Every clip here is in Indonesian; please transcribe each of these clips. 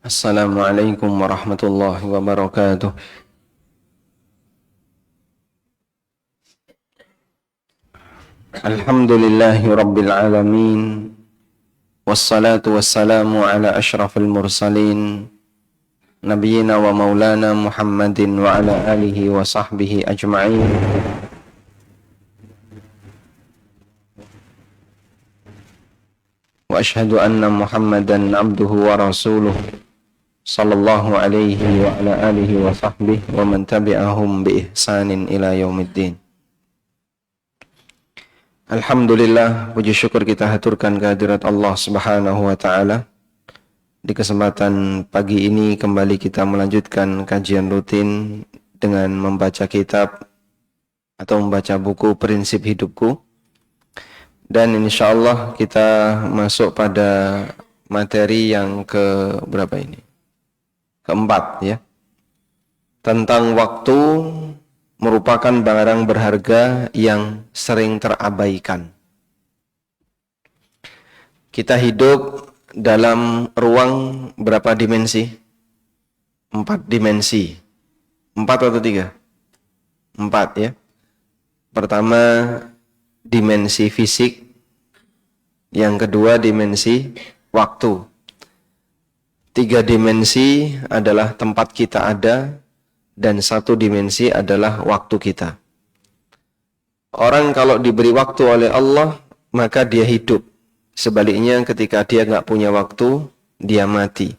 Assalamualaikum warahmatullahi wabarakatuh. Alhamdulillahi rabbil alamin. Wassalatu wassalamu ala ashrafil mursalin. Nabiyyina wa maulana Muhammadin wa ala alihi wa sahbihi ajma'in. Wa ashhadu anna Muhammadan abduhu wa rasuluh. Sallallahu alaihi wa ala alihi wa sahbihi wa man tabi'ahum bi ihsanin ila yaumiddin. Alhamdulillah, puji syukur kita haturkan kehadirat Allah Subhanahu wa taala. Di kesempatan pagi ini kembali kita melanjutkan kajian rutin dengan membaca kitab atau membaca buku Prinsip Hidupku. Dan insya Allah kita masuk pada materi yang ke berapa ini? Keempat ya. Tentang waktu merupakan barang berharga yang sering terabaikan. Kita hidup dalam ruang berapa dimensi? 4 dimensi. 4 atau 3? 4 ya. Pertama dimensi fisik, yang kedua dimensi waktu. 3 dimensi adalah tempat kita ada, dan 1 dimensi adalah waktu kita. Orang kalau diberi waktu oleh Allah, maka dia hidup. Sebaliknya ketika dia nggak punya waktu, dia mati.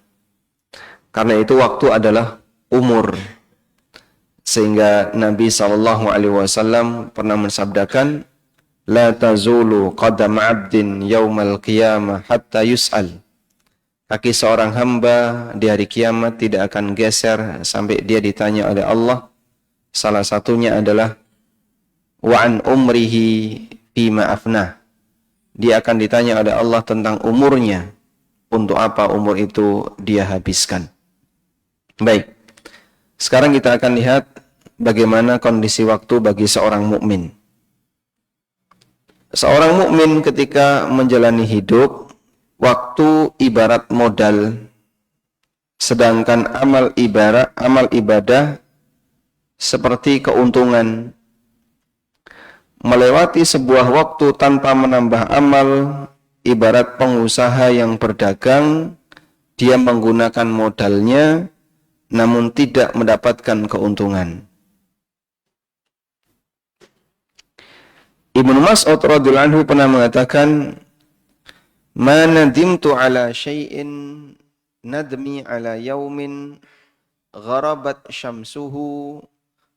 Karena itu waktu adalah umur. Sehingga Nabi SAW pernah mensabdakan, La tazulu qadam abdin yawmal qiyamah hatta yus'al. Kaki seorang hamba di hari kiamat tidak akan geser sampai dia ditanya oleh Allah. Salah satunya adalah wa'an umrihi bima afnah. Dia akan ditanya oleh Allah tentang umurnya. Untuk apa umur itu dia habiskan. Baik. Sekarang kita akan lihat bagaimana kondisi waktu bagi seorang mukmin. Seorang mukmin ketika menjalani hidup, waktu ibarat modal, sedangkan amal ibadah seperti keuntungan. Melewati sebuah waktu tanpa menambah amal, ibarat pengusaha yang berdagang, dia menggunakan modalnya, namun tidak mendapatkan keuntungan. Ibnu Mas'ud radhiyallahu anhu pernah mengatakan, Ma nadimtu ala syai'in nadmi ala yaumin gharabat syamsuhu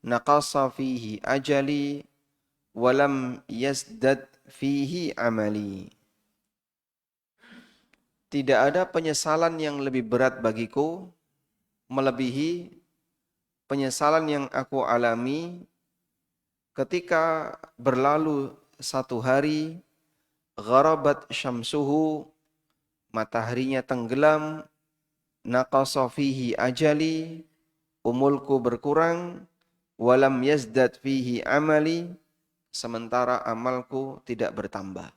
naqasa fihi ajali walam yazdad fihi amali. Tidak ada penyesalan yang lebih berat bagiku melebihi penyesalan yang aku alami ketika berlalu 1 hari, gharabat syamsuhu, mataharinya tenggelam, naqasa fihi ajali, umurku berkurang, walam yazdad fihi amali, sementara amalku tidak bertambah.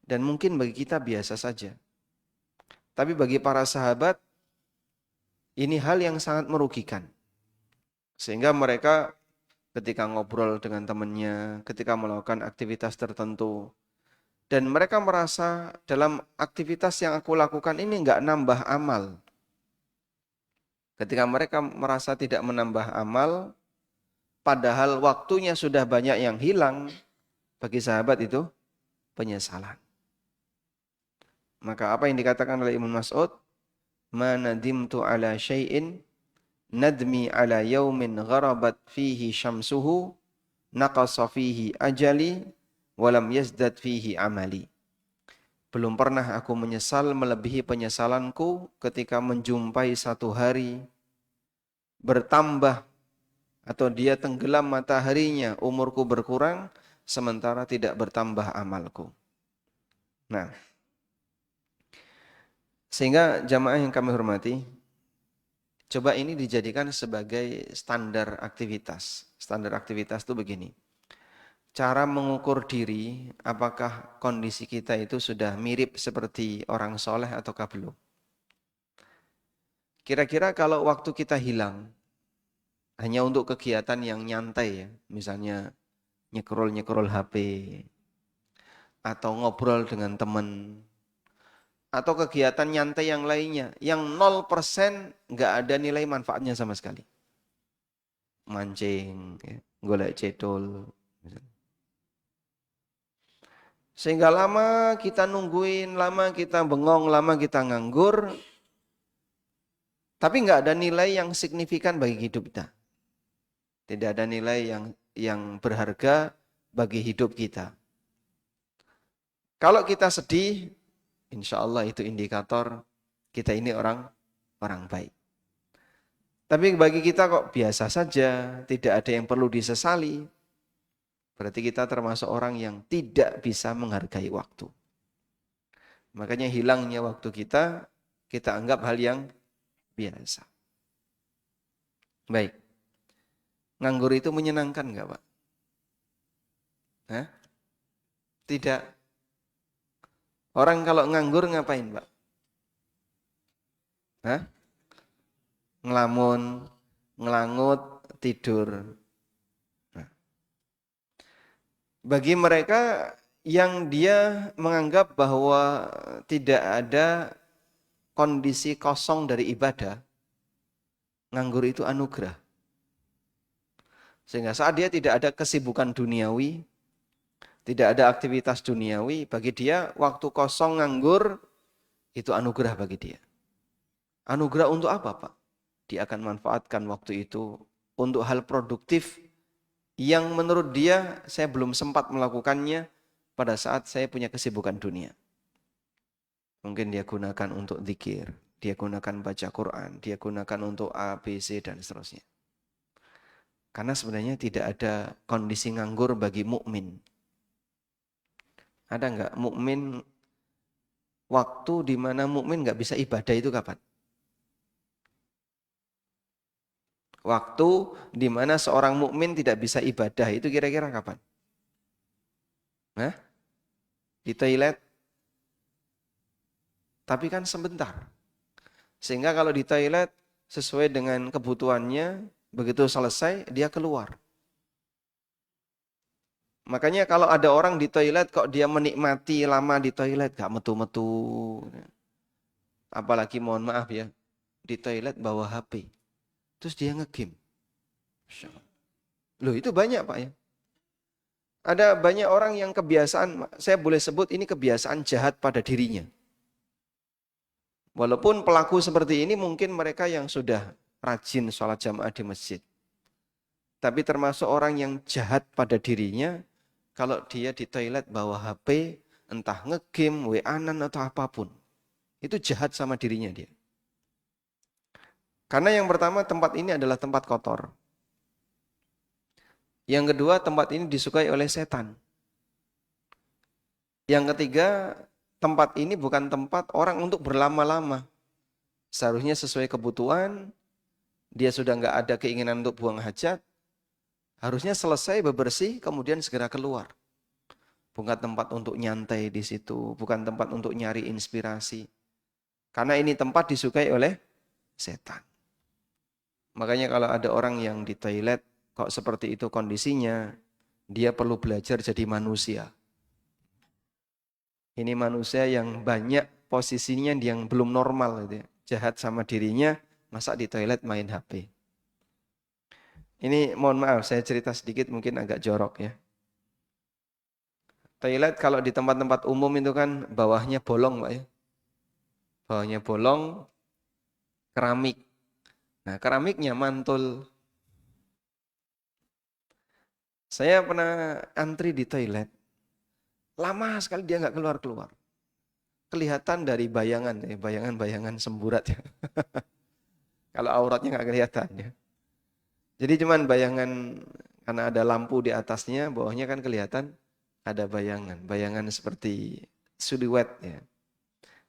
Dan mungkin bagi kita biasa saja. Tapi bagi para sahabat, ini hal yang sangat merugikan. Sehingga mereka ketika ngobrol dengan temannya, ketika melakukan aktivitas tertentu, dan mereka merasa dalam aktivitas yang aku lakukan ini enggak nambah amal. Ketika mereka merasa tidak menambah amal, padahal waktunya sudah banyak yang hilang, bagi sahabat itu penyesalan. Maka apa yang dikatakan oleh Ibnu Mas'ud? Ma nadimtu ala syai'in nadmi ala yaumin gharabat fihi syamsuhu naqasa fihi ajali walam yazdad fihi amali. Belum pernah aku menyesal melebihi penyesalanku ketika menjumpai 1 hari bertambah atau dia tenggelam mataharinya, umurku berkurang sementara tidak bertambah amalku. Nah, sehingga jamaah yang kami hormati, coba ini dijadikan sebagai standar aktivitas. Standar aktivitas itu begini. Cara mengukur diri apakah kondisi kita itu sudah mirip seperti orang soleh ataukah belum. Kira-kira kalau waktu kita hilang, hanya untuk kegiatan yang nyantai ya, misalnya nyekrol-nyekrol HP, atau ngobrol dengan teman, atau kegiatan nyantai yang lainnya, yang 0% nggak ada nilai manfaatnya sama sekali. Mancing, ya, golek cedol. Sehingga lama kita nungguin, lama kita bengong, lama kita nganggur, tapi nggak ada nilai yang signifikan bagi hidup kita. Tidak ada nilai yang berharga bagi hidup kita. Kalau kita sedih, insya Allah itu indikator kita ini orang baik. Tapi bagi kita kok biasa saja, tidak ada yang perlu disesali. Berarti kita termasuk orang yang tidak bisa menghargai waktu. Makanya hilangnya waktu kita anggap hal yang biasa. Baik. Nganggur itu menyenangkan enggak, Pak? Hah? Tidak. Orang kalau nganggur ngapain, Pak? Hah? Ngelamun, ngelangut, tidur. Nah. Bagi mereka yang dia menganggap bahwa tidak ada kondisi kosong dari ibadah, nganggur itu anugerah. Sehingga saat dia tidak ada kesibukan duniawi, tidak ada aktivitas duniawi, bagi dia waktu kosong nganggur itu anugerah bagi dia. Anugerah untuk apa, Pak? Dia akan manfaatkan waktu itu untuk hal produktif yang menurut dia saya belum sempat melakukannya pada saat saya punya kesibukan dunia. Mungkin dia gunakan untuk zikir, dia gunakan baca Quran, dia gunakan untuk A, B, C, dan seterusnya. Karena sebenarnya tidak ada kondisi nganggur bagi mukmin. Ada enggak mukmin waktu di mana mukmin enggak bisa ibadah itu kapan? Waktu di mana seorang mukmin tidak bisa ibadah itu kira-kira kapan? Hah? Di toilet? Tapi kan sebentar. Sehingga kalau di toilet sesuai dengan kebutuhannya, begitu selesai dia keluar. Makanya kalau ada orang di toilet kok dia menikmati lama di toilet, gak metu-metu. Apalagi mohon maaf ya, di toilet bawa HP. Terus dia nge-game. Loh itu banyak Pak ya. Ada banyak orang yang kebiasaan, saya boleh sebut ini kebiasaan jahat pada dirinya. Walaupun pelaku seperti ini mungkin mereka yang sudah rajin sholat jamaah di masjid. Tapi termasuk orang yang jahat pada dirinya, kalau dia di toilet bawa HP, entah nge-game, WA-an atau apapun. Itu jahat sama dirinya dia. Karena yang pertama tempat ini adalah tempat kotor. Yang kedua tempat ini disukai oleh setan. Yang ketiga tempat ini bukan tempat orang untuk berlama-lama. Seharusnya sesuai kebutuhan, dia sudah nggak ada keinginan untuk buang hajat, harusnya selesai bebersih kemudian segera keluar. Bukan tempat untuk nyantai di situ, bukan tempat untuk nyari inspirasi. Karena ini tempat disukai oleh setan. Makanya kalau ada orang yang di toilet kok seperti itu kondisinya, dia perlu belajar jadi manusia. Ini manusia yang banyak posisinya yang belum normal gitu ya. Jahat sama dirinya, masa di toilet main HP. Ini mohon maaf saya cerita sedikit mungkin agak jorok ya. Toilet kalau di tempat-tempat umum itu kan bawahnya bolong Pak ya. Bawahnya bolong, keramik. Nah keramiknya mantul. Saya pernah antri di toilet. Lama sekali dia nggak keluar-keluar. Kelihatan dari bayangan, bayangan-bayangan semburat ya. Kalau auratnya nggak kelihatan ya. Jadi cuman bayangan, karena ada lampu di atasnya, bawahnya kan kelihatan ada bayangan. Bayangan seperti siluet ya.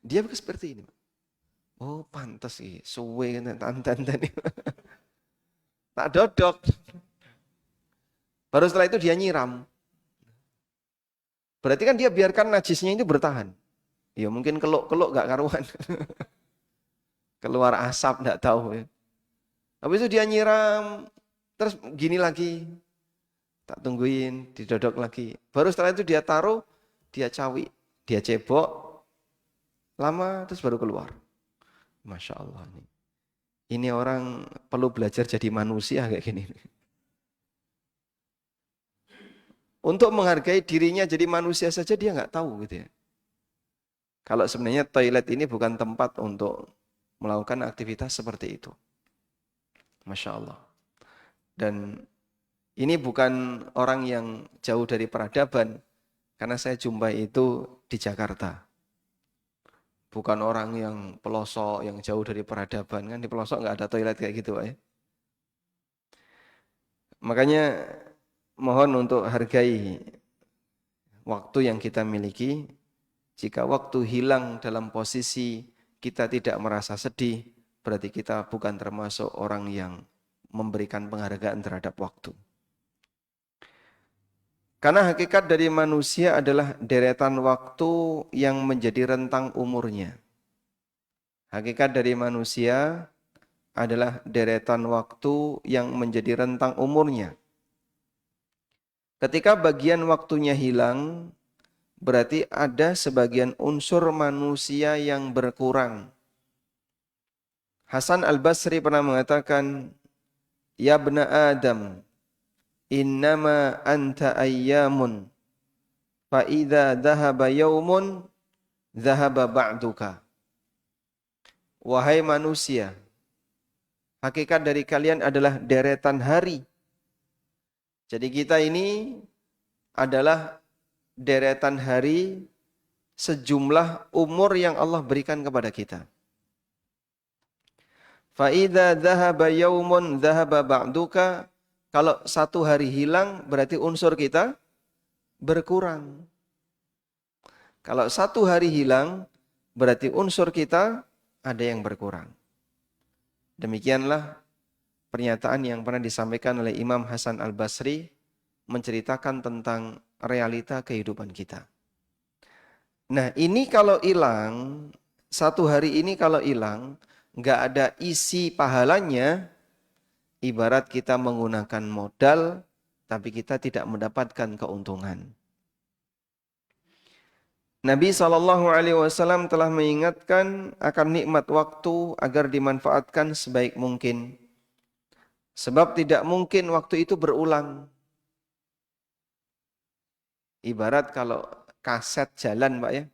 Dia seperti ini. Oh pantas sih, suwe tantan tadi. Tak dodok. Baru setelah itu dia nyiram. Berarti kan dia biarkan najisnya itu bertahan. Ya mungkin keluk-keluk gak karuan. keluar asap enggak tahu ya. Habis itu dia nyiram, terus gini lagi, tak tungguin, didodok lagi. Baru setelah itu dia taruh, dia cawi, dia cebok, lama terus baru keluar. Masya Allah nih. Ini orang perlu belajar jadi manusia kayak gini. Untuk menghargai dirinya jadi manusia saja dia nggak tahu gitu ya. Kalau sebenarnya toilet ini bukan tempat untuk melakukan aktivitas seperti itu. Masya Allah. Dan ini bukan orang yang jauh dari peradaban. Karena saya jumpai itu di Jakarta. Bukan orang yang pelosok, yang jauh dari peradaban. Kan di pelosok nggak ada toilet kayak gitu Pak ya. Makanya mohon untuk hargai waktu yang kita miliki. Jika waktu hilang dalam posisi kita tidak merasa sedih, berarti kita bukan termasuk orang yang memberikan penghargaan terhadap waktu. Karena hakikat dari manusia adalah deretan waktu yang menjadi rentang umurnya. Hakikat dari manusia adalah deretan waktu yang menjadi rentang umurnya. Ketika bagian waktunya hilang, berarti ada sebagian unsur manusia yang berkurang. Hasan Al-Basri pernah mengatakan, "Ya bna Adam, innama anta ayyamun, fa idza dhahaba yaumun, dhahaba ba'duka." Wahai manusia, hakikat dari kalian adalah deretan hari. Jadi kita ini adalah deretan hari sejumlah umur yang Allah berikan kepada kita. Fa idza dhahaba yaumun dhahaba ba'duka. Kalau satu hari hilang berarti unsur kita berkurang. Kalau satu hari hilang berarti unsur kita ada yang berkurang. Demikianlah pernyataan yang pernah disampaikan oleh Imam Hasan Al-Basri menceritakan tentang realita kehidupan kita. Nah ini kalau hilang, satu hari ini kalau hilang, nggak ada isi pahalanya, ibarat kita menggunakan modal, tapi kita tidak mendapatkan keuntungan. Nabi SAW telah mengingatkan akan nikmat waktu agar dimanfaatkan sebaik mungkin. Sebab tidak mungkin waktu itu berulang. Ibarat kalau kaset jalan Pak ya,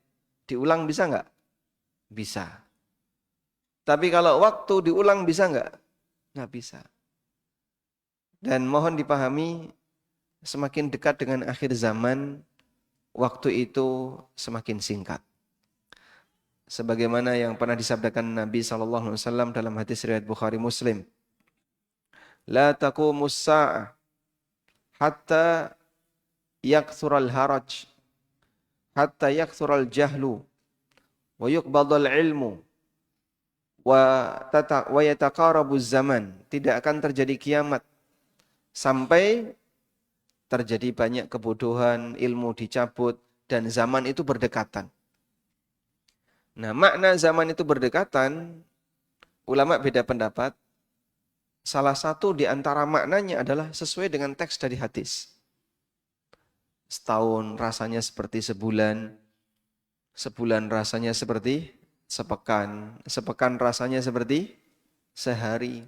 diulang bisa nggak? Bisa. Tapi kalau waktu diulang bisa nggak? Nggak bisa. Dan mohon dipahami, semakin dekat dengan akhir zaman, waktu itu semakin singkat. Sebagaimana yang pernah disabdakan Nabi SAW dalam hadis riwayat Bukhari Muslim. La taqumus sa'ah hatta yakthural haraj, hatta yakthural jahlu, wa yuqbadal ilmu, wa yataqarabuz zaman. Tidak akan terjadi kiamat sampai terjadi banyak kebodohan, ilmu dicabut, dan zaman itu berdekatan. Nah, makna zaman itu berdekatan, ulama beda pendapat. Salah satu di antara maknanya adalah sesuai dengan teks dari hadis. Setahun rasanya seperti sebulan, sebulan rasanya seperti sepekan, sepekan rasanya seperti sehari,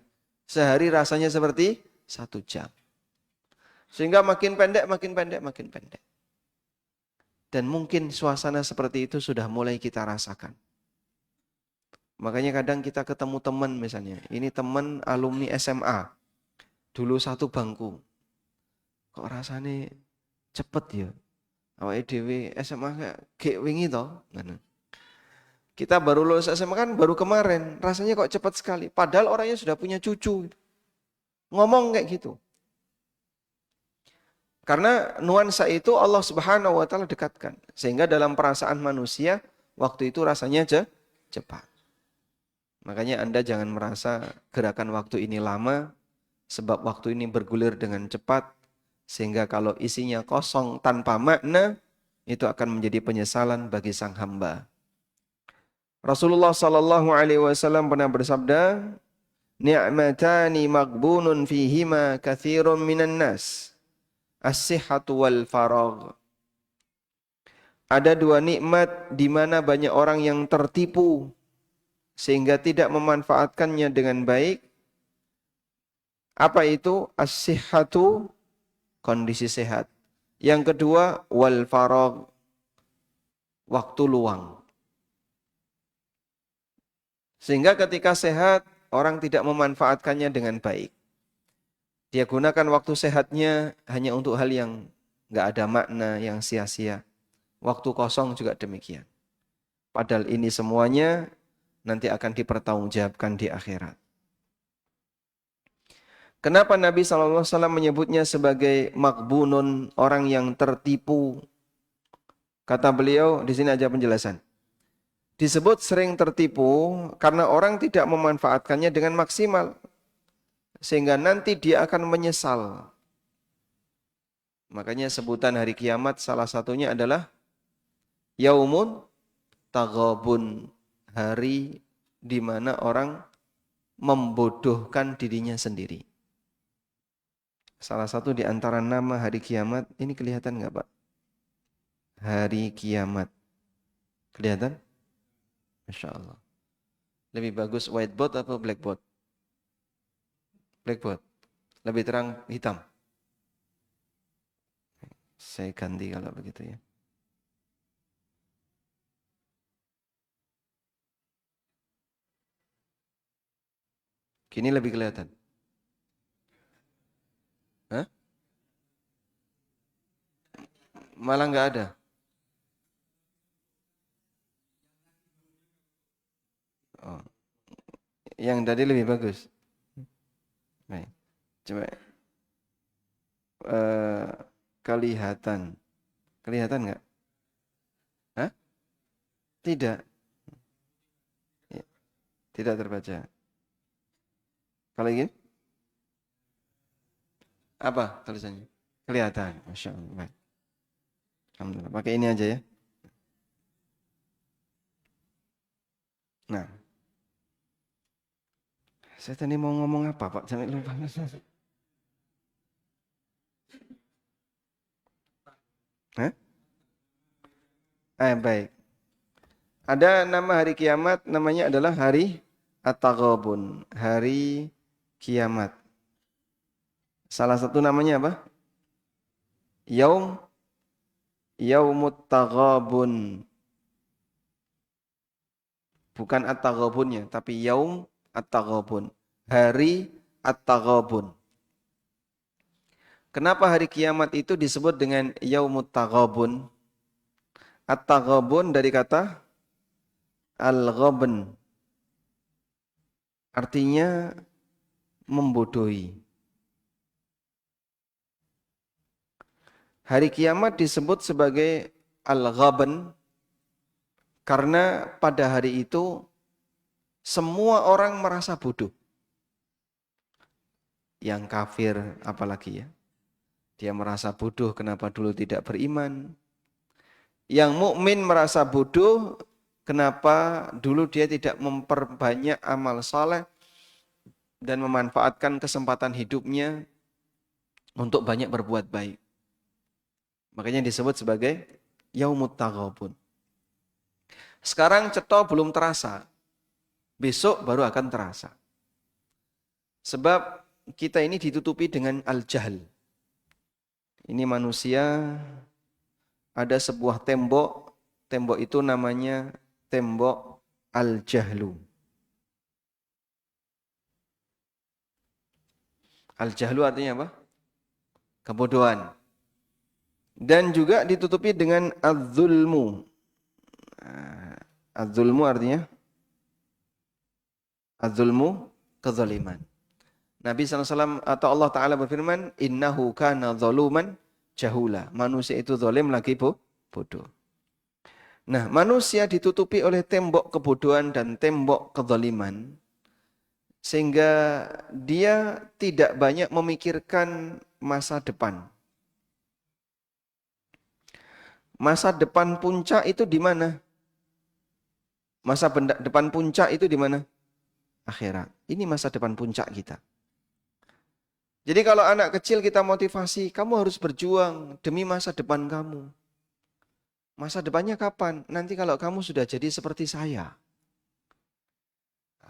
sehari rasanya seperti 1 jam. Sehingga makin pendek, makin pendek, makin pendek. Dan mungkin suasana seperti itu sudah mulai kita rasakan. Makanya kadang kita ketemu teman misalnya. Ini teman alumni SMA. Dulu satu bangku. Kok rasanya cepet ya? Awake dhewe SMA kayak wingi toh. Kita baru lulus SMA kan baru kemarin. Rasanya kok cepat sekali. Padahal orangnya sudah punya cucu. Ngomong kayak gitu. Karena nuansa itu Allah Subhanahu wa taala dekatkan. Sehingga dalam perasaan manusia waktu itu rasanya cepat. Makanya Anda jangan merasa gerakan waktu ini lama, sebab waktu ini bergulir dengan cepat, sehingga kalau isinya kosong tanpa makna, itu akan menjadi penyesalan bagi sang hamba. Rasulullah sallallahu alaihi wasallam pernah bersabda, "Ni'matani maghbunun fihima katsirun minan nas, as-sihhatu wal faragh." Ada dua nikmat di mana banyak orang yang tertipu sehingga tidak memanfaatkannya dengan baik. Apa itu? As-sihhatu, kondisi sehat. Yang kedua, wal faragh, waktu luang. Sehingga ketika sehat, orang tidak memanfaatkannya dengan baik. Dia gunakan waktu sehatnya hanya untuk hal yang nggak ada makna, yang sia-sia. Waktu kosong juga demikian. Padahal ini semuanya nanti akan dipertanggungjawabkan di akhirat. Kenapa Nabi SAW menyebutnya sebagai makbunun, orang yang tertipu? Kata beliau, di sini aja penjelasan. Disebut sering tertipu karena orang tidak memanfaatkannya dengan maksimal. Sehingga nanti dia akan menyesal. Makanya sebutan hari kiamat salah satunya adalah Yaumun Taghabun, hari di mana orang membodohkan dirinya sendiri. Salah satu di antara nama hari kiamat, ini kelihatan nggak Pak? Hari kiamat. Kelihatan? Masya Allah. Lebih bagus whiteboard atau blackboard? Blackboard. Lebih terang hitam. Saya ganti kalau begitu ya. Kini lebih kelihatan. Hah? Malah nggak ada. Oh. Yang tadi lebih bagus. Baik. Coba kelihatan. Kelihatan nggak? Hah? Tidak. Ya, tidak terbaca. Kalau ingin? Apa tulisannya? Kelihatan. Masya Allah. Baik. Alhamdulillah. Pakai ini aja ya. Nah. Saya tadi mau ngomong apa Pak? Sampai lupa. Hah? Baik. Ada nama hari kiamat, namanya adalah hari At-Taghabun, hari kiamat. Salah satu namanya apa? Yaumut Taghabun. Bukan At-Taghabunnya, tapi Yaum At-Taghabun. Hari At-Taghabun. Kenapa hari kiamat itu disebut dengan Yaumut Taghabun? At-Taghabun dari kata Al-Ghabn. Artinya membodohi. Hari kiamat disebut sebagai Al-Ghabn karena pada hari itu semua orang merasa bodoh. Yang kafir apalagi ya. Dia merasa bodoh kenapa dulu tidak beriman. Yang mukmin merasa bodoh kenapa dulu dia tidak memperbanyak amal saleh dan memanfaatkan kesempatan hidupnya untuk banyak berbuat baik. Makanya disebut sebagai Yaumut Taghabun. Sekarang cetha belum terasa. Besok baru akan terasa. Sebab kita ini ditutupi dengan al-jahl. Ini manusia, ada sebuah tembok. Tembok itu namanya tembok al-jahlu. Al-jahlu artinya apa? Kebodohan. Dan juga ditutupi dengan az-zulmu. Az-zulmu artinya az-zulmu, kezaliman. Nabi SAW atau Allah Ta'ala berfirman, innahu kana zaluman jahula. Manusia itu zalim lagi bodoh. Nah, manusia ditutupi oleh tembok kebodohan dan tembok kezaliman. Sehingga dia tidak banyak memikirkan masa depan. Masa depan puncak itu di mana? Masa depan puncak itu di mana? Akhirat. Ini masa depan puncak kita. Jadi kalau anak kecil kita motivasi, kamu harus berjuang demi masa depan kamu. Masa depannya kapan? Nanti kalau kamu sudah jadi seperti saya.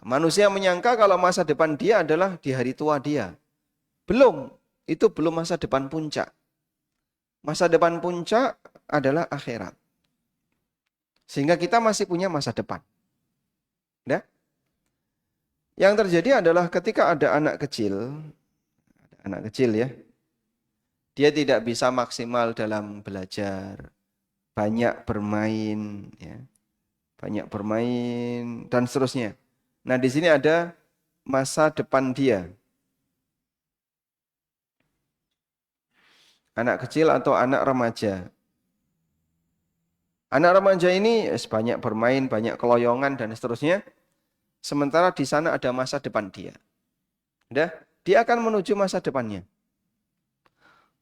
Manusia menyangka kalau masa depan dia adalah di hari tua dia. Belum. Itu belum masa depan puncak. Masa depan puncak adalah akhirat. Sehingga kita masih punya masa depan. Ya? Yang terjadi adalah ketika ada anak kecil ya, dia tidak bisa maksimal dalam belajar, banyak bermain, ya, banyak bermain dan seterusnya. Nah, di sini ada masa depan dia. Anak kecil atau anak remaja. Anak remaja ini banyak bermain, banyak keloyongan dan seterusnya. Sementara di sana ada masa depan dia. Udah, dia akan menuju masa depannya.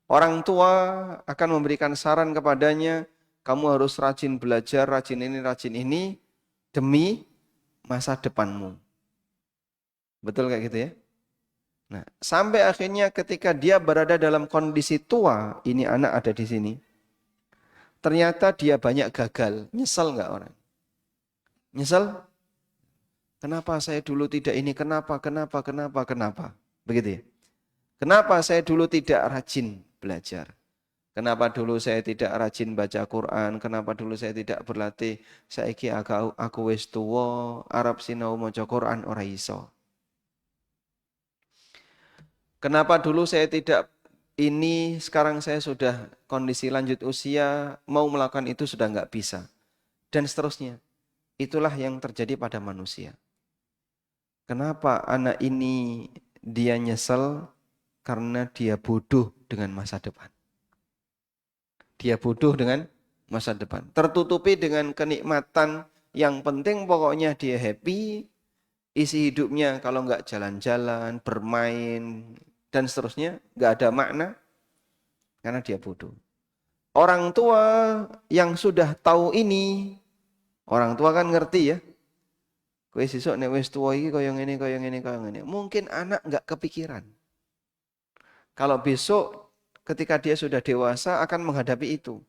Orang tua akan memberikan saran kepadanya, kamu harus rajin belajar, rajin ini, demi masa depanmu. Betul kayak gitu ya? Nah, sampai akhirnya ketika dia berada dalam kondisi tua, ini anak ada di sini, ternyata dia banyak gagal. Nyesel nggak orang? Nyesel? Kenapa saya dulu tidak ini? Kenapa? Begitu ya? Kenapa saya dulu tidak rajin belajar? Kenapa dulu saya tidak rajin baca Quran? Kenapa dulu saya tidak berlatih? Saiki aku wis tuwa, arep sinau maca Quran ora iso. Kenapa dulu saya tidak ini, sekarang saya sudah kondisi lanjut usia, mau melakukan itu sudah nggak bisa. Dan seterusnya. Itulah yang terjadi pada manusia. Kenapa anak ini dia nyesel? Karena dia bodoh dengan masa depan. Dia bodoh dengan masa depan. Tertutupi dengan kenikmatan yang penting pokoknya dia happy. Isi hidupnya kalau nggak jalan-jalan, bermain, dan seterusnya, nggak ada makna. Karena dia bodoh. Orang tua yang sudah tahu ini, orang tua kan ngerti ya. Kowe sesuk nek wis tuwa iki kaya ngene. Mungkin anak nggak kepikiran. Kalau besok ketika dia sudah dewasa akan menghadapi itu.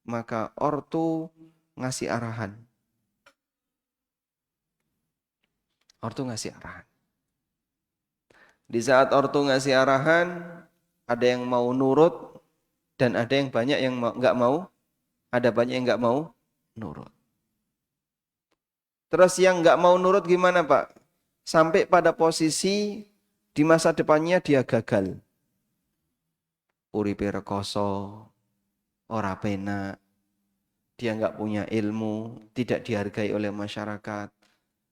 Maka ortu ngasih arahan. Ortu ngasih arahan. Di saat ortu ngasih arahan, ada yang mau nurut dan ada yang banyak yang nggak mau. Ada banyak yang nggak mau nurut. Terus yang nggak mau nurut gimana Pak? Sampai pada posisi di masa depannya dia gagal. Uripe rekoso, ora penak, dia nggak punya ilmu, tidak dihargai oleh masyarakat.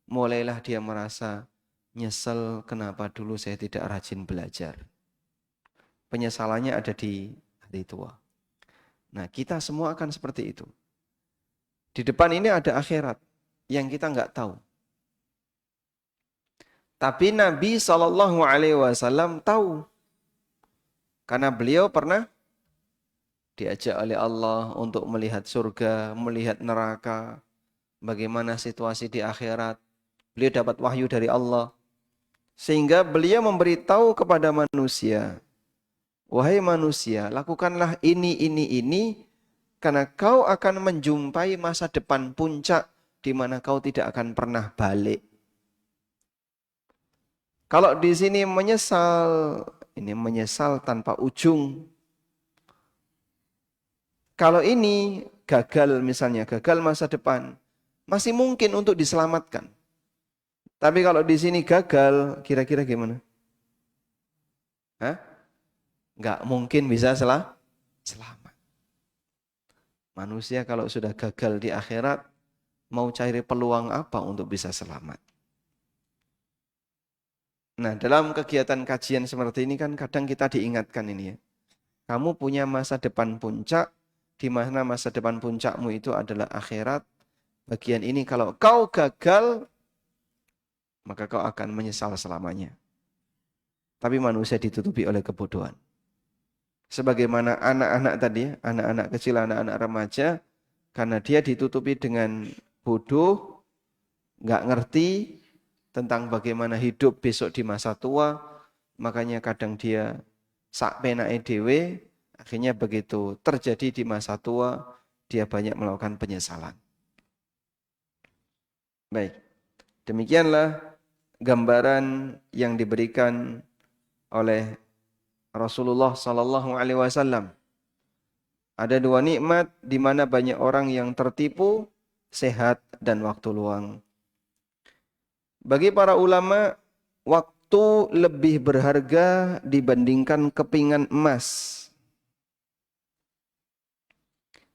Mulailah dia merasa nyesel kenapa dulu saya tidak rajin belajar. Penyesalannya ada di hari tua. Nah, kita semua akan seperti itu. Di depan ini ada akhirat yang kita nggak tahu. Tapi Nabi SAW tahu. Karena beliau pernah diajak oleh Allah untuk melihat surga, melihat neraka, bagaimana situasi di akhirat. Beliau dapat wahyu dari Allah. Sehingga beliau memberitahu kepada manusia, wahai manusia, lakukanlah ini, karena kau akan menjumpai masa depan puncak di mana kau tidak akan pernah balik. Kalau di sini menyesal, ini menyesal tanpa ujung. Kalau ini gagal misalnya, gagal masa depan, masih mungkin untuk diselamatkan. Tapi kalau di sini gagal, kira-kira gimana? Hah? Nggak mungkin bisa selamat. Manusia kalau sudah gagal di akhirat, mau cari peluang apa untuk bisa selamat? Nah, dalam kegiatan kajian seperti ini kan kadang kita diingatkan ini ya. Kamu punya masa depan puncak, di mana masa depan puncakmu itu adalah akhirat. Bagian ini kalau kau gagal, maka kau akan menyesal selamanya. Tapi manusia ditutupi oleh kebodohan. Sebagaimana anak-anak tadi, anak-anak kecil, anak-anak remaja, karena dia ditutupi dengan bodoh, nggak ngerti tentang bagaimana hidup besok di masa tua, makanya kadang dia sak penake dhewe, akhirnya begitu terjadi di masa tua, dia banyak melakukan penyesalan. Baik, demikianlah gambaran yang diberikan oleh Rasulullah Sallallahu Alaihi Wasallam. Ada dua nikmat di mana banyak orang yang tertipu, sehat dan waktu luang. Bagi para ulama, waktu lebih berharga dibandingkan kepingan emas.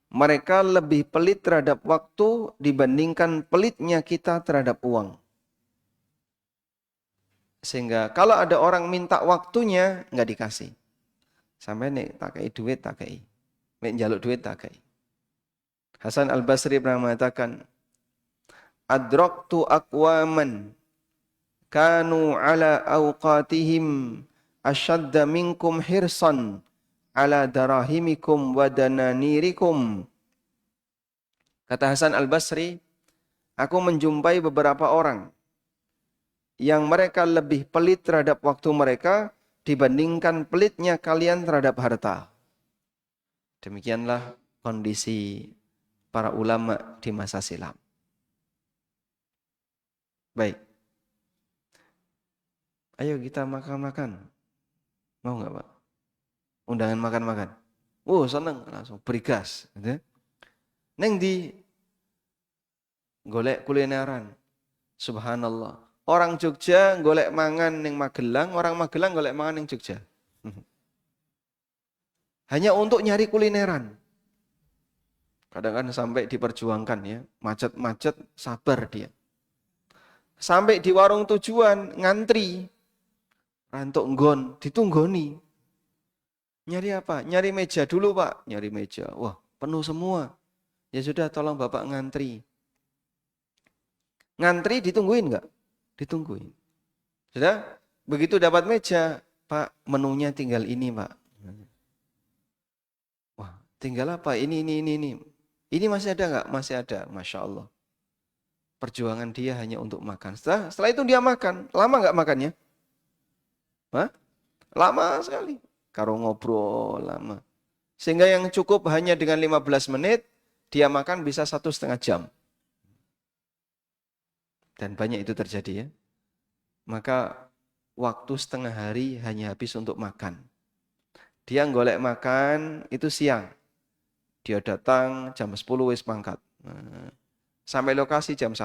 Mereka lebih pelit terhadap waktu dibandingkan pelitnya kita terhadap uang. Sehingga kalau ada orang minta waktunya, nggak dikasih. Sampai nih, tak kei duit, tak kei. Nek njaluk duit, tak kei. Hasan Al-Basri pernah mengatakan, Adraktu aqwaman kanu ala awqatihim ashadda minkum hirsan ala darahimikum wa dananirikum. Kata Hasan Al-Basri, aku menjumpai beberapa orang yang mereka lebih pelit terhadap waktu mereka dibandingkan pelitnya kalian terhadap harta. Demikianlah kondisi para ulama di masa silam. Baik. Ayo kita makan-makan. Mau nggak Pak? Undangan makan-makan. Oh seneng, langsung berigas. Gitu. Neng di golek kulineran. Subhanallah. Orang Jogja golek mangan neng Magelang, orang Magelang golek mangan neng Jogja. Hanya untuk nyari kulineran. Kadang-kadang sampai diperjuangkan ya, macet-macet sabar dia. Sampai di warung tujuan ngantri. Rantuk nggon, ditunggoni. Nyari apa? Nyari meja dulu Pak. Nyari meja. Wah penuh semua. Ya sudah tolong Bapak ngantri. Ngantri ditungguin nggak? Ditungguin. Sudah? Begitu dapat meja, Pak menunya tinggal ini Pak. Wah tinggal apa? Ini. Ini masih ada nggak? Masih ada. Masya Allah. Perjuangan dia hanya untuk makan. Setelah itu dia makan. Lama nggak makannya? Hah? Lama sekali. Karo ngobrol lama. Sehingga yang cukup hanya dengan 15 menit, dia makan bisa 1,5 jam. Dan banyak itu terjadi ya. Maka waktu setengah hari hanya habis untuk makan. Dia golek makan itu siang. Dia datang jam 10 wis mangkat. Sampai lokasi jam 1.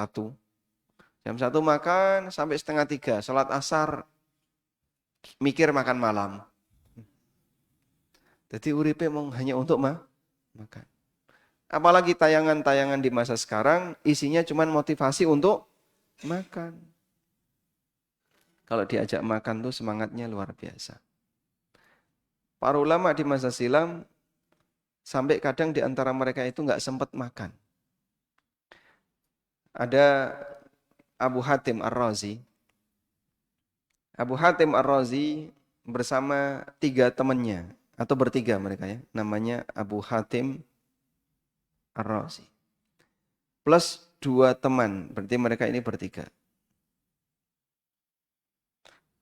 Jam 1 makan sampai 2:30. Salat asar mikir makan malam. Jadi uripe hanya untuk makan. Apalagi tayangan-tayangan di masa sekarang isinya cuma motivasi untuk makan. Kalau diajak makan tuh semangatnya luar biasa. Para ulama di masa silam sampai kadang di antara mereka itu nggak sempat makan. Ada Abu Hatim Ar-Razi. Abu Hatim Ar-Razi bersama 3 temannya. Atau bertiga mereka ya. Namanya Abu Hatim Ar-Razi. Plus 2 teman. Berarti mereka ini bertiga.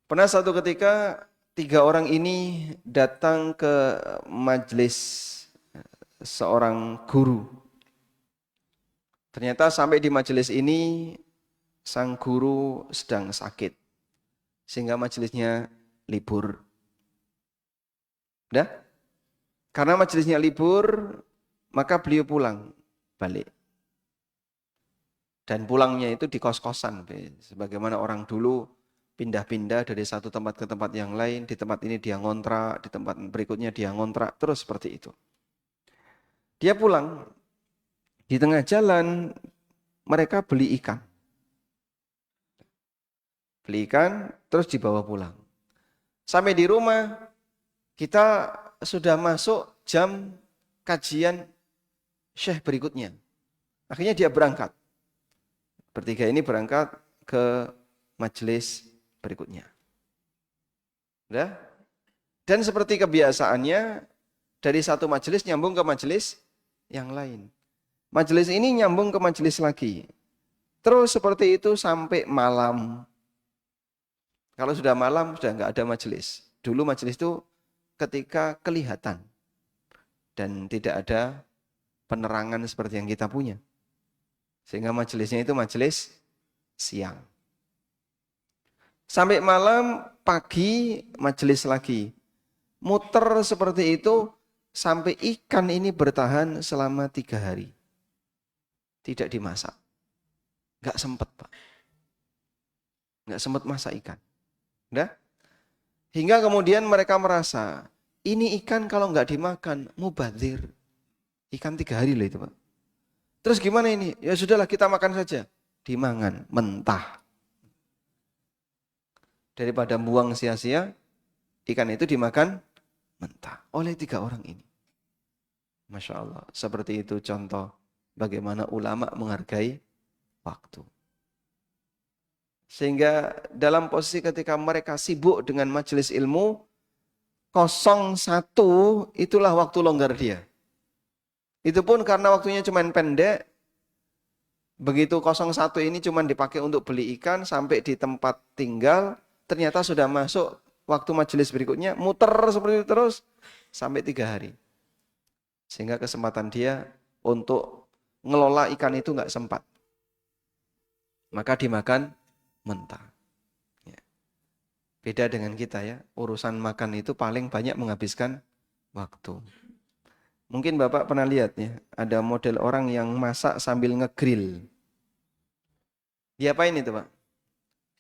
Pernah satu ketika 3 orang ini datang ke majelis seorang guru. Ternyata sampai di majelis ini sang guru sedang sakit. Sehingga majelisnya libur. Udah? Karena majelisnya libur, maka beliau pulang balik. Dan pulangnya itu di kos-kosan. Sebagaimana orang dulu pindah-pindah dari satu tempat ke tempat yang lain. Di tempat ini dia ngontrak, di tempat berikutnya dia ngontrak. Terus seperti itu. Dia pulang. Di tengah jalan mereka beli ikan. Beli ikan terus dibawa pulang. Sampai di rumah kita sudah masuk jam kajian syekh berikutnya. Akhirnya dia berangkat. Bertiga ini berangkat ke majelis berikutnya. Udah? Dan seperti kebiasaannya, dari satu majelis nyambung ke majelis yang lain. Majelis ini nyambung ke majelis lagi. Terus seperti itu sampai malam. Kalau sudah malam, sudah nggak ada majelis. Dulu majelis itu ketika kelihatan. Dan tidak ada penerangan seperti yang kita punya. Sehingga majelisnya itu majelis siang. Sampai malam, pagi, majelis lagi. Muter seperti itu, sampai ikan ini bertahan selama 3 hari. Tidak dimasak. Nggak sempat, Pak. Nggak sempat masak ikan. Udah? Hingga kemudian mereka merasa, ini ikan kalau nggak dimakan, mubadzir. Ikan 3 hari loh itu, Pak. Terus gimana ini? Ya sudahlah, kita makan saja. Dimangan, mentah. Daripada buang sia-sia, ikan itu dimakan mentah oleh 3 orang ini. Masya Allah. Seperti itu contoh bagaimana ulama menghargai waktu. Sehingga dalam posisi ketika mereka sibuk dengan majelis ilmu, 01 itulah waktu longgar dia. Itu pun karena waktunya cuma pendek, begitu 01 ini cuma dipakai untuk beli ikan sampai di tempat tinggal, ternyata sudah masuk waktu majelis berikutnya, muter seperti itu terus sampai 3 hari. Sehingga kesempatan dia untuk ngelola ikan itu nggak sempat. Maka dimakan mentah. Ya. Beda dengan kita ya, urusan makan itu paling banyak menghabiskan waktu. Mungkin Bapak pernah lihat ya, ada model orang yang masak sambil ngegrill. Diapain itu Pak?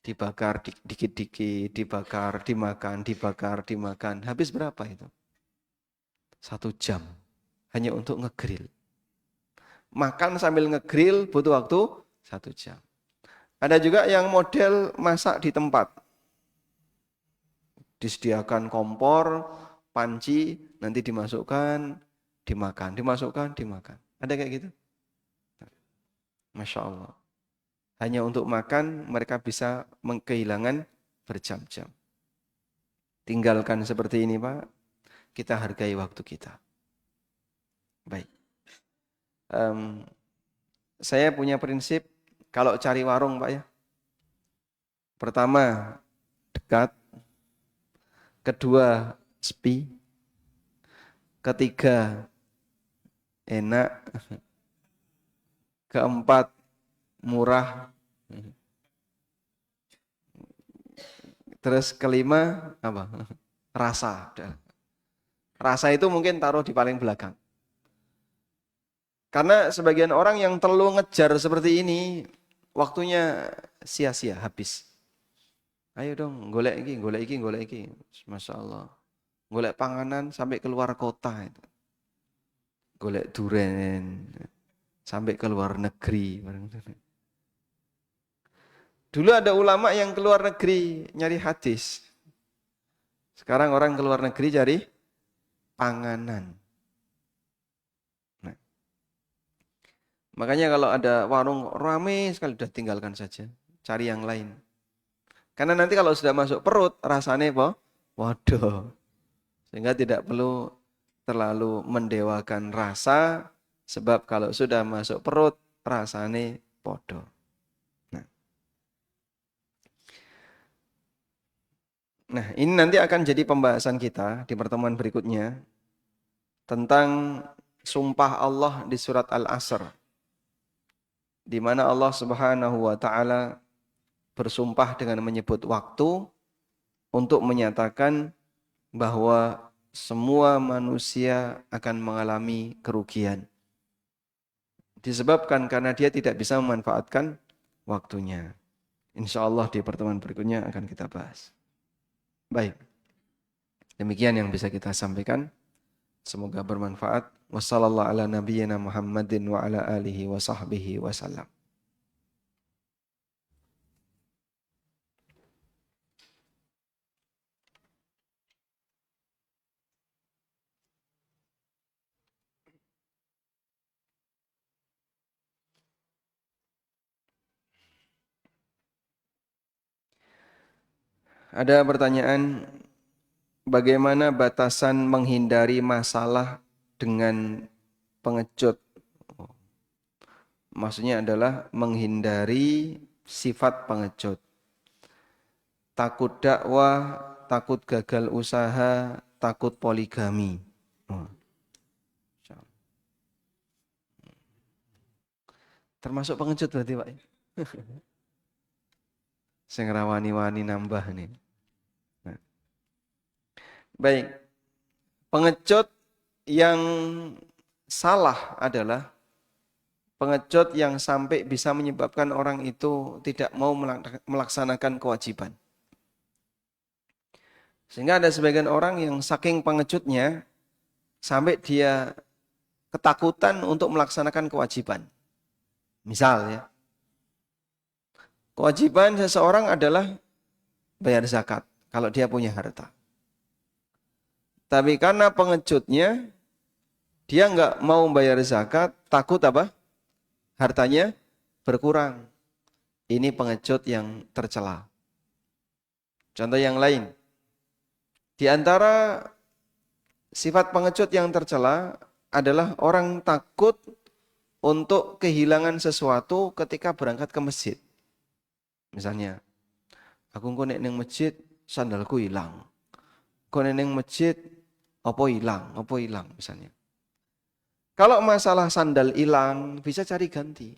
Dibakar dikit-dikit, dibakar, dimakan, dibakar, dimakan. Habis berapa itu? 1 jam. Hanya untuk ngegrill. Makan sambil ngegrill butuh waktu 1 jam. Ada juga yang model masak di tempat. Disediakan kompor, panci, nanti dimasukkan, dimakan, dimasukkan, dimakan. Ada kayak gitu? Masya Allah. Hanya untuk makan mereka bisa kehilangan berjam-jam. Tinggalkan seperti ini Pak. Kita hargai waktu kita. Baik. Saya punya prinsip kalau cari warung Pak ya. Pertama, dekat. Kedua, sepi. Ketiga, enak. Keempat, murah. Terus kelima, apa? Rasa. Rasa itu mungkin taruh di paling belakang. Karena sebagian orang yang terlalu ngejar seperti ini, waktunya sia-sia, habis. Ayo dong, golek iki, golek iki, golek iki. Masya Allah. Golek panganan sampai keluar kota itu. Golek duren sampai keluar negeri. Dulu ada ulama yang keluar negeri nyari hadis. Sekarang orang keluar negeri cari panganan. Nah, makanya kalau ada warung rame sekali udah tinggalkan saja, cari yang lain. Karena nanti kalau sudah masuk perut rasanya apa? Waduh. Sehingga tidak perlu terlalu mendewakan rasa, sebab kalau sudah masuk perut rasanya podo. Nah, ini nanti akan jadi pembahasan kita di pertemuan berikutnya tentang sumpah Allah di surat Al-Asr, di mana Allah Subhanahu wa taala bersumpah dengan menyebut waktu untuk menyatakan bahwa semua manusia akan mengalami kerugian disebabkan karena dia tidak bisa memanfaatkan waktunya. Insya Allah di pertemuan berikutnya akan kita bahas. Baik, demikian yang bisa kita sampaikan. Semoga bermanfaat. Wassallallahu ala nabiyyina Muhammadin wa ala alihi wa sahbihi wasallam. Ada pertanyaan, bagaimana batasan menghindari masalah dengan pengecut? Maksudnya adalah menghindari sifat pengecut. Takut dakwah, takut gagal usaha, takut poligami. Oh, termasuk pengecut berarti Pak. Sing rawani-wani nambah nih. Nah, baik, pengecut yang salah adalah pengecut yang sampai bisa menyebabkan orang itu tidak mau melaksanakan kewajiban. Sehingga ada sebagian orang yang saking pengecutnya sampai dia ketakutan untuk melaksanakan kewajiban. Misal ya, kewajiban seseorang adalah bayar zakat kalau dia punya harta. Tapi karena pengecutnya, dia nggak mau bayar zakat, takut apa? Hartanya berkurang. Ini pengecut yang tercela. Contoh yang lain. Di antara sifat pengecut yang tercela adalah orang takut untuk kehilangan sesuatu ketika berangkat ke masjid. Misalnya, aku nek ning masjid sandalku hilang. Kok ning masjid apa hilang misalnya. Kalau masalah sandal hilang bisa cari ganti.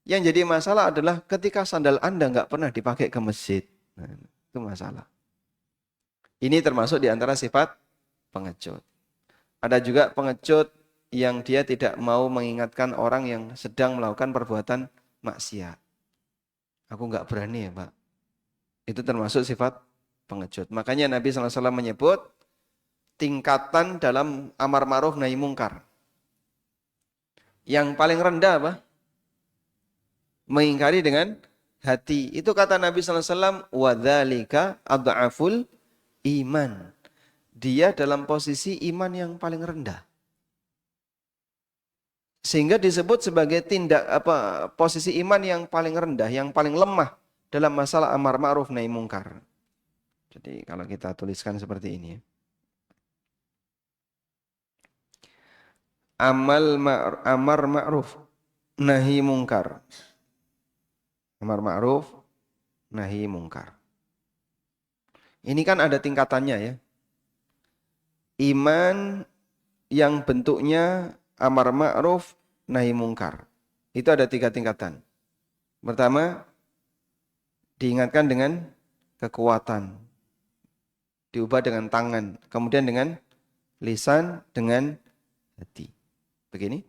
Yang jadi masalah adalah ketika sandal Anda nggak pernah dipakai ke masjid. Nah, itu masalah. Ini termasuk di antara sifat pengecut. Ada juga pengecut yang dia tidak mau mengingatkan orang yang sedang melakukan perbuatan maksiat. Aku nggak berani ya Pak. Itu termasuk sifat pengecut. Makanya Nabi SAW menyebut tingkatan dalam amar ma'ruf nahi mungkar. Yang paling rendah apa? Mengingkari dengan hati. Itu kata Nabi SAW, wadzalika adhaful iman. Dia dalam posisi iman yang paling rendah. Sehingga disebut sebagai posisi iman yang paling rendah, yang paling lemah dalam masalah amar ma'ruf nahi mungkar. Jadi kalau kita tuliskan seperti ini ya. Amar ma'ruf nahi mungkar. Amar ma'ruf nahi mungkar. Ini kan ada tingkatannya ya. Iman yang bentuknya amar ma'ruf nahi mungkar. Itu ada 3 tingkatan. Pertama, diingatkan dengan kekuatan. Diubah dengan tangan. Kemudian dengan lisan, dengan hati. Begini.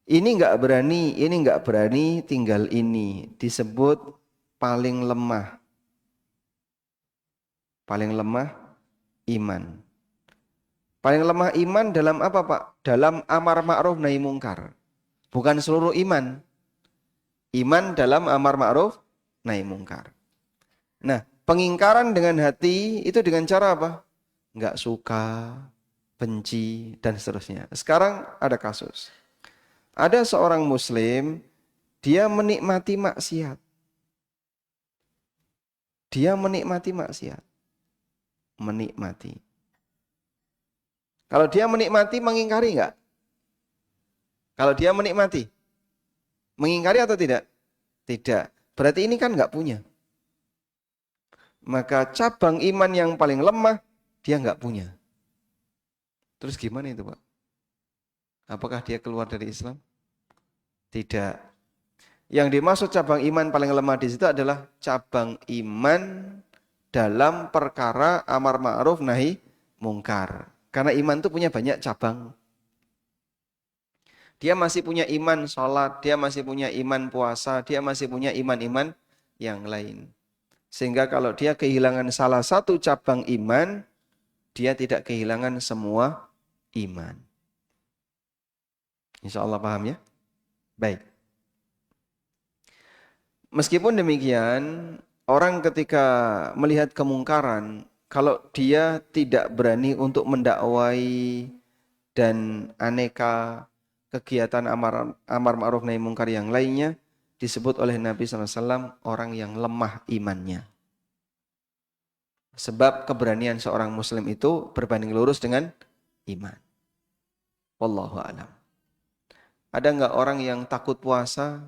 Ini enggak berani, tinggal ini. Disebut paling lemah. Paling lemah iman. Paling lemah iman dalam apa Pak? Dalam amar ma'ruf nahi mungkar. Bukan seluruh iman. Iman dalam amar ma'ruf nahi mungkar. Nah, pengingkaran dengan hati itu dengan cara apa? Enggak suka, benci, dan seterusnya. Sekarang ada kasus. Ada seorang muslim, dia menikmati maksiat. Dia menikmati maksiat. Menikmati. Kalau dia menikmati, mengingkari enggak? Kalau dia menikmati, mengingkari atau tidak? Tidak. Berarti ini kan enggak punya. Maka cabang iman yang paling lemah, dia enggak punya. Terus gimana itu Pak? Apakah dia keluar dari Islam? Tidak. Yang dimaksud cabang iman paling lemah di situ adalah cabang iman dalam perkara amar ma'ruf nahi mungkar. Karena iman itu punya banyak cabang. Dia masih punya iman sholat, dia masih punya iman puasa, dia masih punya iman-iman yang lain. Sehingga kalau dia kehilangan salah satu cabang iman, dia tidak kehilangan semua iman. Insya Allah paham ya? Baik. Meskipun demikian, orang ketika melihat kemungkaran, kalau dia tidak berani untuk mendakwai dan aneka kegiatan amar ma'ruf nahi mungkar yang lainnya, disebut oleh Nabi SAW orang yang lemah imannya. Sebab keberanian seorang muslim itu berbanding lurus dengan iman. Wallahu a'lam. Ada nggak orang yang takut puasa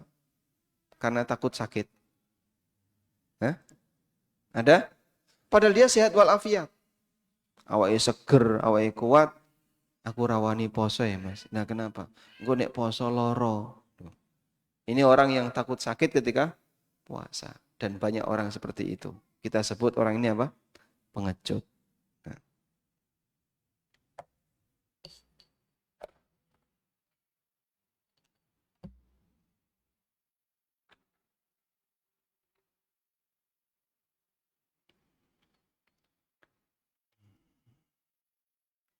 karena takut sakit? Hah? Ada? Padahal dia sehat walafiat. Awake seger, awake kuat. Aku rawani poso ya mas. Nah kenapa? Gue nek poso loro. Ini orang yang takut sakit ketika puasa. Dan banyak orang seperti itu. Kita sebut orang ini apa? Pengecut. Nah.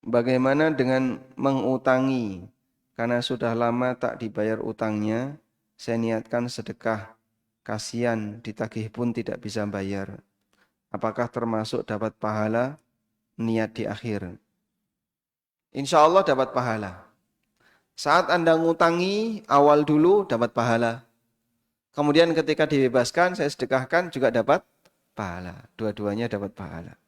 Bagaimana dengan mengutangi? Karena sudah lama tak dibayar utangnya, saya niatkan sedekah. Kasihan ditagih pun tidak bisa bayar. Apakah termasuk dapat pahala niat di akhir? Insya Allah dapat pahala. Saat Anda ngutangi awal dulu dapat pahala. Kemudian ketika dibebaskan, saya sedekahkan juga dapat pahala. Dua-duanya dapat pahala.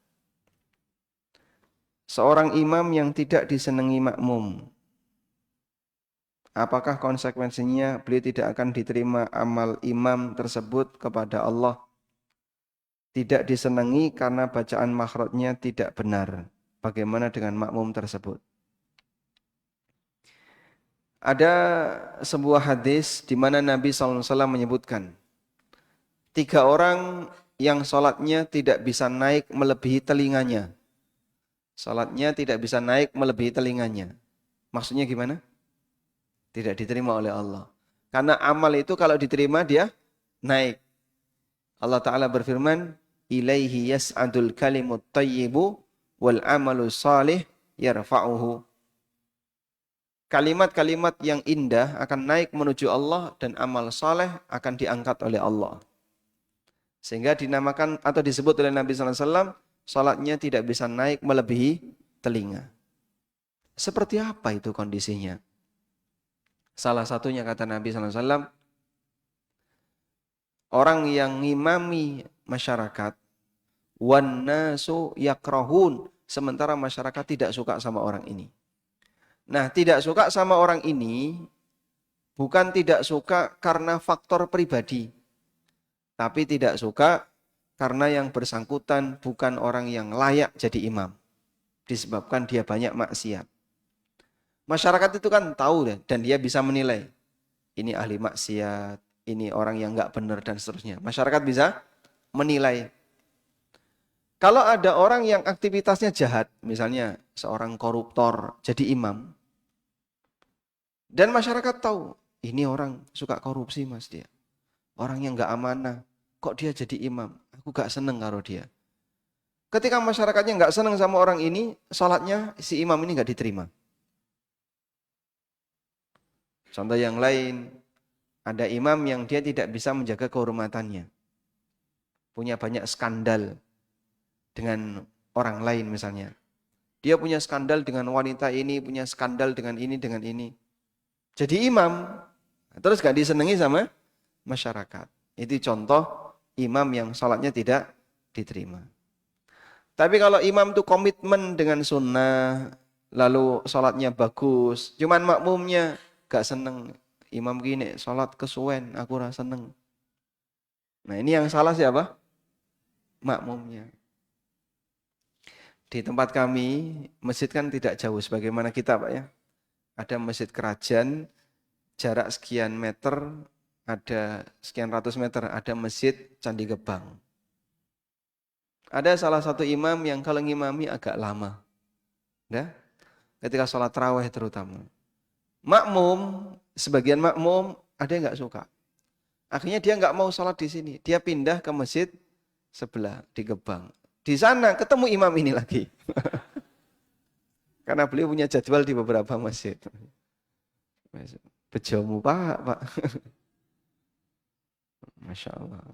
Seorang imam yang tidak disenangi makmum, apakah konsekuensinya beliau tidak akan diterima amal imam tersebut kepada Allah? Tidak disenangi karena bacaan makhrajnya tidak benar. Bagaimana dengan makmum tersebut? Ada sebuah hadis di mana Nabi SAW menyebutkan 3 orang yang sholatnya tidak bisa naik melebihi telinganya. Sholatnya tidak bisa naik melebihi telinganya. Maksudnya gimana? Tidak diterima oleh Allah. Karena amal itu kalau diterima dia naik. Allah Ta'ala berfirman, ilaihi yas'adul kalimut tayyibu wal amalu salih yarfa'uhu. Kalimat-kalimat yang indah akan naik menuju Allah dan amal saleh akan diangkat oleh Allah. Sehingga dinamakan atau disebut oleh Nabi SAW, salatnya tidak bisa naik melebihi telinga. Seperti apa itu kondisinya? Salah satunya kata Nabi SAW, orang yang ngimami masyarakat, wan nasu yakrahun, sementara masyarakat tidak suka sama orang ini. Nah, tidak suka sama orang ini bukan tidak suka karena faktor pribadi, tapi tidak suka karena yang bersangkutan bukan orang yang layak jadi imam, disebabkan dia banyak maksiat. Masyarakat itu kan tahu dan dia bisa menilai, ini ahli maksiat, ini orang yang nggak benar dan seterusnya. Masyarakat bisa menilai. Kalau ada orang yang aktivitasnya jahat, misalnya seorang koruptor jadi imam, dan masyarakat tahu, ini orang suka korupsi mas dia. Orang yang nggak amanah, kok dia jadi imam? Aku nggak seneng karo dia. Ketika masyarakatnya nggak seneng sama orang ini, sholatnya si imam ini nggak diterima. Contoh yang lain, ada imam yang dia tidak bisa menjaga kehormatannya. Punya banyak skandal dengan orang lain misalnya. Dia punya skandal dengan wanita ini, punya skandal dengan ini, dengan ini. Jadi imam, terus gak disenangi sama masyarakat. Itu contoh imam yang sholatnya tidak diterima. Tapi kalau imam itu komitmen dengan sunnah, lalu sholatnya bagus, cuman makmumnya gak seneng. Imam gini, sholat kesuwen, aku rasa seneng. Nah ini yang salah siapa? Makmumnya. Di tempat kami, masjid kan tidak jauh sebagaimana kita Pak ya. Ada masjid kerajaan, jarak sekian meter, ada sekian ratus meter, ada masjid Candi Gebang. Ada salah satu imam yang kalau ngimami agak lama. Ya? Ketika sholat tarawih terutama. Makmum, sebagian makmum ada yang nggak suka. Akhirnya dia nggak mau sholat di sini. Dia pindah ke masjid sebelah di Gebang. Di sana ketemu imam ini lagi. Karena beliau punya jadwal di beberapa masjid. Bejomu Pak. Masya Allah.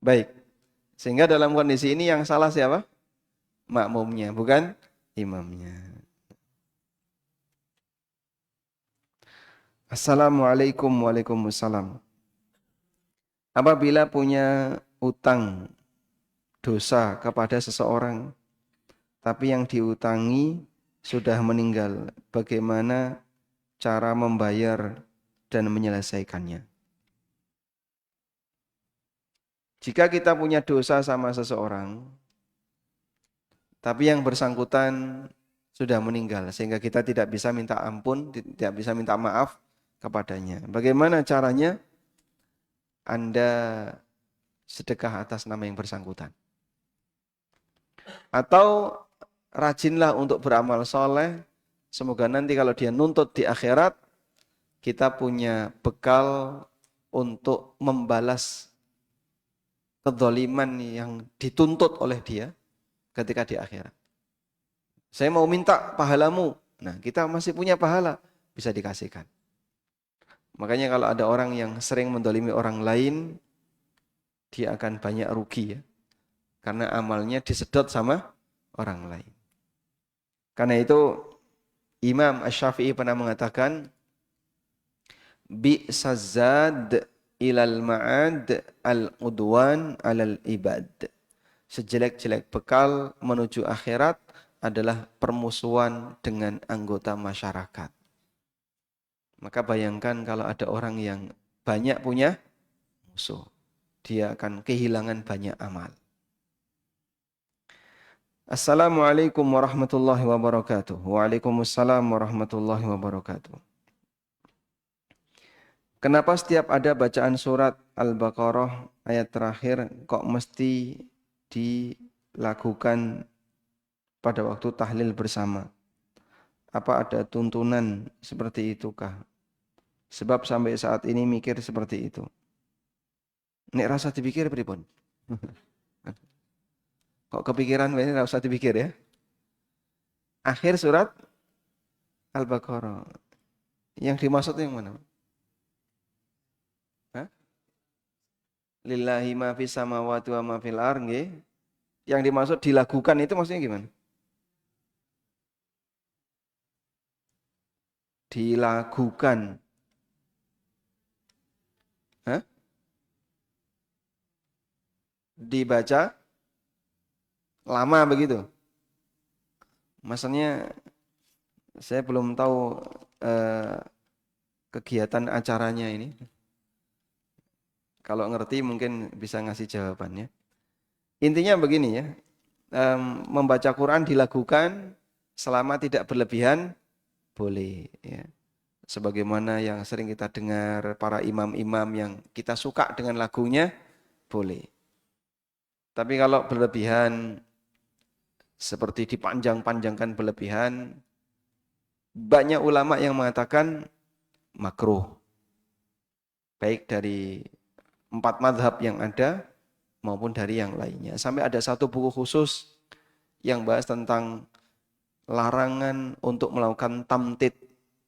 Baik. Sehingga dalam kondisi ini yang salah siapa? Makmumnya, bukan imamnya. Assalamualaikum waalaikumsalam. Apabila punya utang dosa kepada seseorang, tapi yang diutangi sudah meninggal, bagaimana cara membayar dan menyelesaikannya. Jika kita punya dosa sama seseorang, tapi yang bersangkutan sudah meninggal, sehingga kita tidak bisa minta ampun, tidak bisa minta maaf kepadanya. Bagaimana caranya? Anda sedekah atas nama yang bersangkutan. Atau rajinlah untuk beramal soleh. Semoga nanti kalau dia nuntut di akhirat, kita punya bekal untuk membalas kezaliman yang dituntut oleh dia ketika di akhirat. Saya mau minta pahalamu. Nah, kita masih punya pahala, bisa dikasihkan. Makanya kalau ada orang yang sering mendolimi orang lain, dia akan banyak rugi ya. Karena amalnya disedot sama orang lain. Karena itu Imam Asy-Syafi'i pernah mengatakan, bi'sazad ilal ma'ad al-udwan alal ibad. Sejelek-jelek bekal menuju akhirat adalah permusuhan dengan anggota masyarakat. Maka bayangkan kalau ada orang yang banyak punya musuh, dia akan kehilangan banyak amal. Assalamualaikum warahmatullahi wabarakatuh. Waalaikumsalam warahmatullahi wabarakatuh. Kenapa setiap ada bacaan surat Al-Baqarah ayat terakhir kok mesti dilakukan pada waktu tahlil bersama? Apa ada tuntunan seperti itukah? Sebab sampai saat ini mikir seperti itu. Nek rasa dipikir pripun? Kok kepikiran ini rasa dipikir ya? Akhir surat Al-Baqarah. Yang dimaksud yang mana? Hah? Lillahi ma fis samawati wa ma fil ardi. Yang dimaksud dilakukan itu maksudnya gimana? Dilakukan. Hah? Dibaca lama begitu. Maksudnya saya belum tahu kegiatan acaranya ini. Kalau ngerti mungkin bisa ngasih jawabannya. Intinya begini ya, membaca Quran dilakukan selama tidak berlebihan, boleh. Ya. Sebagaimana yang sering kita dengar para imam-imam yang kita suka dengan lagunya, boleh. Tapi kalau berlebihan, seperti dipanjang-panjangkan berlebihan, banyak ulama yang mengatakan makruh. Baik dari 4 mazhab yang ada, maupun dari yang lainnya. Sampai ada satu buku khusus yang bahas tentang larangan untuk melakukan tamtid.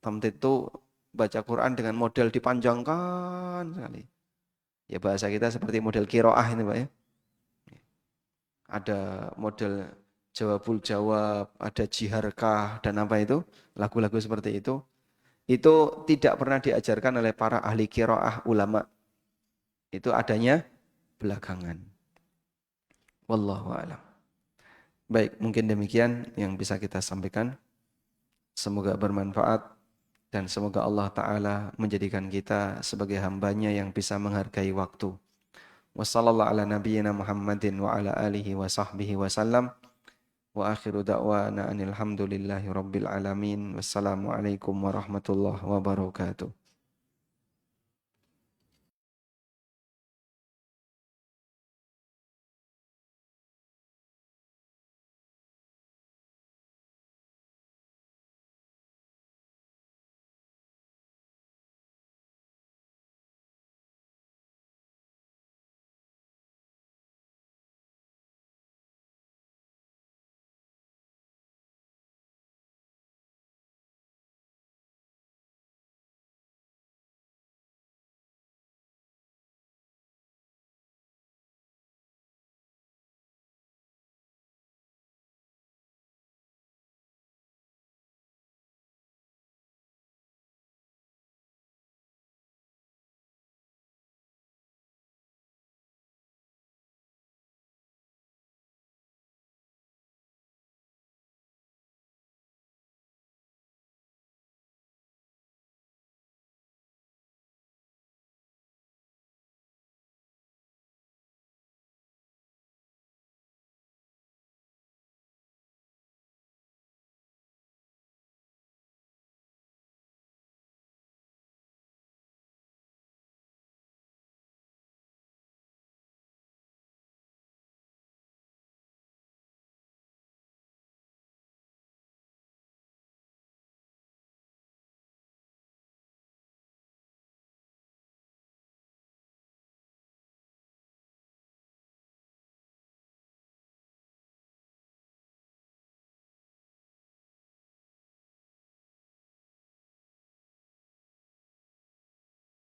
Tamtid itu baca Quran dengan model dipanjangkan sekali. Ya bahasa kita seperti model qiraah ini Pak ya. Ada model jawabul jawab, ada jiharkah dan apa itu, lagu-lagu seperti itu tidak pernah diajarkan oleh para ahli qiraah ulama. Itu adanya belakangan. Wallahu a'lam. Baik, mungkin demikian yang bisa kita sampaikan. Semoga bermanfaat dan semoga Allah Ta'ala menjadikan kita sebagai hambanya yang bisa menghargai waktu. Wassallallahu ala nabiyyina Muhammadin wa ala alihi wa sahbihi wa sallam. Wa akhiru da'wana anil hamdulillahi rabbil alamin. Wassalamualaikum warahmatullahi wabarakatuh.